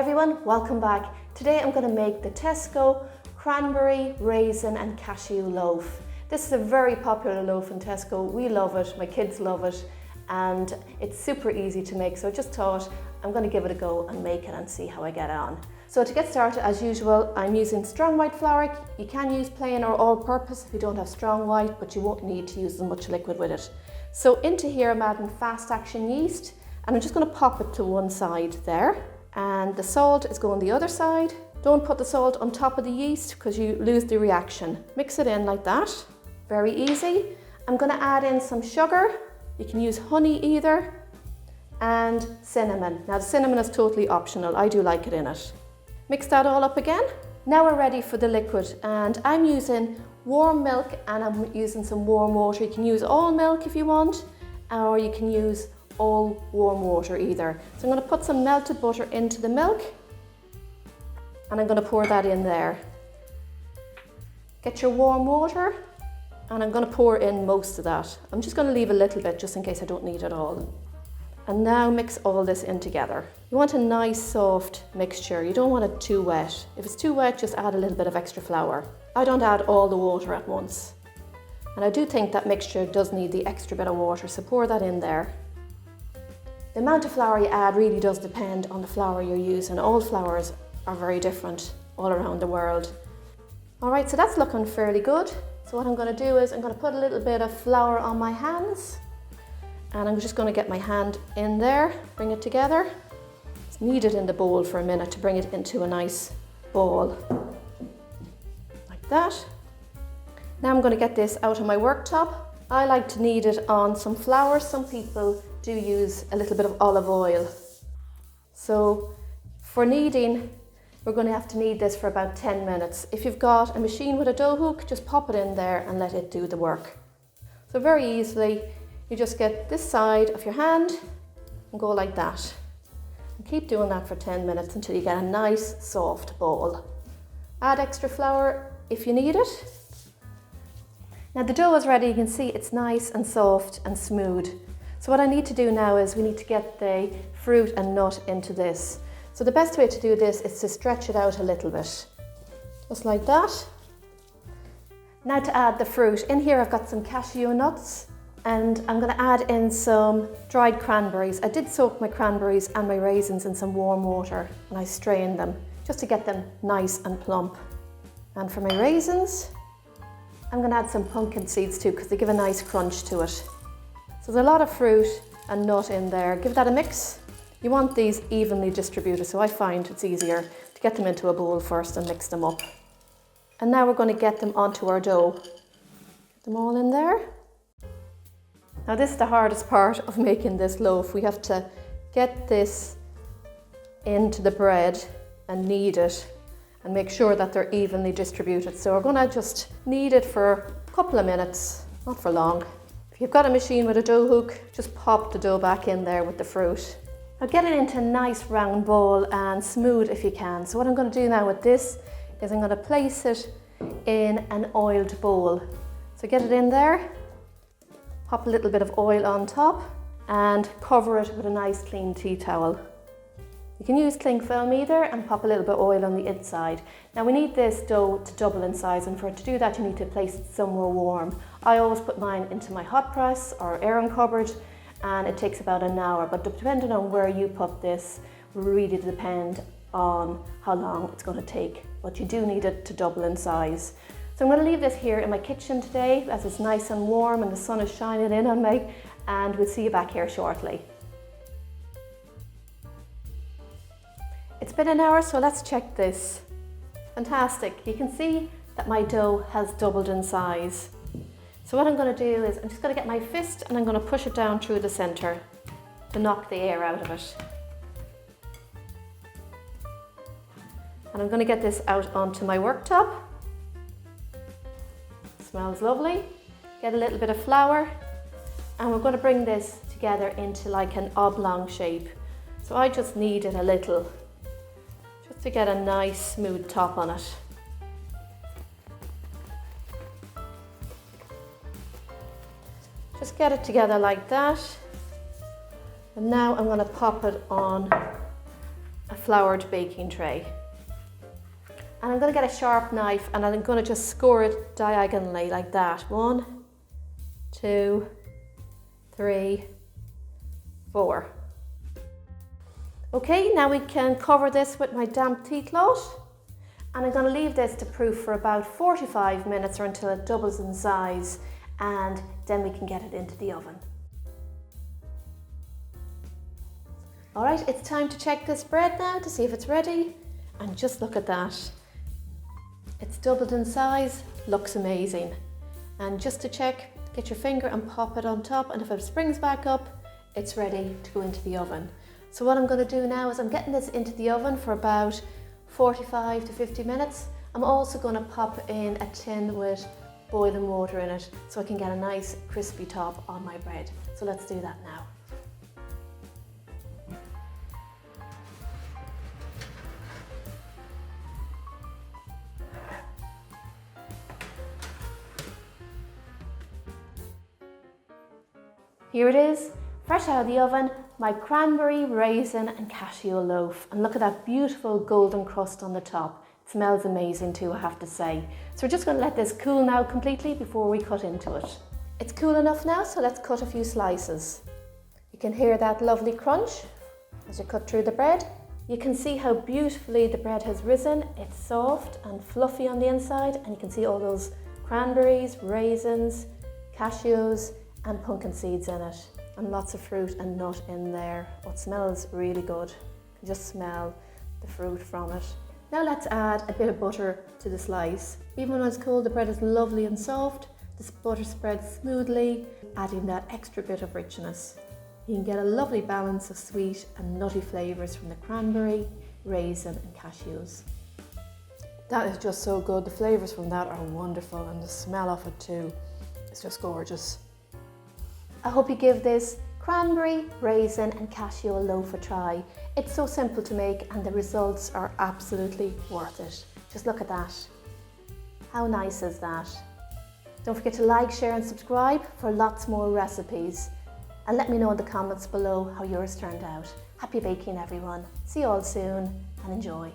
everyone, welcome back. Today I'm going to make the Tesco Cranberry Raisin and Cashew Loaf. This is a very popular loaf in Tesco. We love it, my kids love it, and it's super easy to make. So I just thought I'm going to give it a go and make it and see how I get on. So to get started, as usual, I'm using strong white flour. You can use plain or all-purpose if you don't have strong white, but you won't need to use as much liquid with it. So into here I'm adding fast action yeast, and I'm just going to pop it to one side there. And the salt is going the other side. Don't put the salt on top of the yeast because you lose the reaction. Mix it in like that. Very easy. I'm going to add in some sugar. You can use honey either. And cinnamon. Now the cinnamon is totally optional. I do like it in it. Mix that all up again. Now we're ready for the liquid, and I'm using warm milk and I'm using some warm water. You can use all milk if you want, or you can use all warm water either. So I'm going to put some melted butter into the milk and I'm going to pour that in there. Get your warm water and I'm going to pour in most of that. I'm just going to leave a little bit just in case I don't need it all. And now mix all this in together. You want a nice soft mixture. You don't want it too wet. If it's too wet, just add a little bit of extra flour. I don't add all the water at once. And I do think that mixture does need the extra bit of water, so pour that in there. The amount of flour you add really does depend on the flour you're using. All flours are very different all around the world. All right, so that's looking fairly good. So what I'm going to do is I'm going to put a little bit of flour on my hands, and I'm just going to get my hand in there, bring it together. Just knead it in the bowl for a minute to bring it into a nice ball, like that. Now I'm going to get this out of my worktop. I like to knead it on some flour. Some people do use a little bit of olive oil. So for kneading, we're going to have to knead this for about 10 minutes. If you've got a machine with a dough hook, just pop it in there and let it do the work. So very easily, you just get this side of your hand and go like that. And keep doing that for 10 minutes until you get a nice soft ball. Add extra flour if you need it. Now the dough is ready. You can see it's nice and soft and smooth. So what I need to do now is we need to get the fruit and nut into this. So the best way to do this is to stretch it out a little bit. Just like that. Now to add the fruit. In here I've got some cashew nuts and I'm going to add in some dried cranberries. I did soak my cranberries and my raisins in some warm water and I strained them just to get them nice and plump. And for my raisins, I'm going to add some pumpkin seeds too because they give a nice crunch to it. So there's a lot of fruit and nut in there. Give that a mix. You want these evenly distributed, so I find it's easier to get them into a bowl first and mix them up. And now we're going to get them onto our dough. Get them all in there. Now this is the hardest part of making this loaf. We have to get this into the bread and knead it and make sure that they're evenly distributed. So we're going to just knead it for a couple of minutes, not for long. If you've got a machine with a dough hook, just pop the dough back in there with the fruit. Now get it into a nice round ball and smooth if you can. So what I'm going to do now with this is I'm going to place it in an oiled bowl. So get it in there, pop a little bit of oil on top and cover it with a nice clean tea towel. You can use cling film either and pop a little bit of oil on the inside. Now we need this dough to double in size, and for it to do that you need to place it somewhere warm. I always put mine into my hot press or airing cupboard and it takes about an hour, but depending on where you put this will really depend on how long it's going to take, but you do need it to double in size. So I'm going to leave this here in my kitchen today as it's nice and warm and the sun is shining in on me, and we'll see you back here shortly. It's been an hour, so let's check this. Fantastic. You can see that my dough has doubled in size. So what I'm going to do is I'm just going to get my fist and I'm going to push it down through the center to knock the air out of it. And I'm going to get this out onto my worktop. Smells lovely. Get a little bit of flour and we're going to bring this together into like an oblong shape. So I just knead it a little, just to get a nice smooth top on it. Just get it together like that. And now I'm going to pop it on a floured baking tray. And I'm going to get a sharp knife and I'm going to just score it diagonally like that. 1, 2, 3, 4. Okay, now we can cover this with my damp tea cloth. And I'm going to leave this to proof for about 45 minutes or until it doubles in size, and then we can get it into the oven. Alright, it's time to check this bread now to see if it's ready, and just look at that. It's doubled in size, looks amazing. And just to check, get your finger and pop it on top, and if it springs back up, it's ready to go into the oven. So what I'm going to do now is I'm getting this into the oven for about 45 to 50 minutes. I'm also going to pop in a tin with boiling water in it so I can get a nice crispy top on my bread. So let's do that now. Here it is, fresh out of the oven, my cranberry, raisin and cashew loaf. And look at that beautiful golden crust on the top. It smells amazing too, I have to say. So we're just going to let this cool now completely before we cut into it. It's cool enough now, so let's cut a few slices. You can hear that lovely crunch as you cut through the bread. You can see how beautifully the bread has risen. It's soft and fluffy on the inside, and you can see all those cranberries, raisins, cashews and pumpkin seeds in it, and lots of fruit and nut in there. Oh, it smells really good. You can just smell the fruit from it. Now let's add a bit of butter to the slice. Even when it's cold, the bread is lovely and soft. This butter spreads smoothly, adding that extra bit of richness. You can get a lovely balance of sweet and nutty flavours from the cranberry, raisin and cashews. That is just so good. The flavours from that are wonderful, and the smell of it too. It's just gorgeous. I hope you give this cranberry, raisin and cashew loaf a try. It's so simple to make and the results are absolutely worth it. Just look at that. How nice is that? Don't forget to like, share and subscribe for lots more recipes. And let me know in the comments below how yours turned out. Happy baking everyone. See you all soon and enjoy.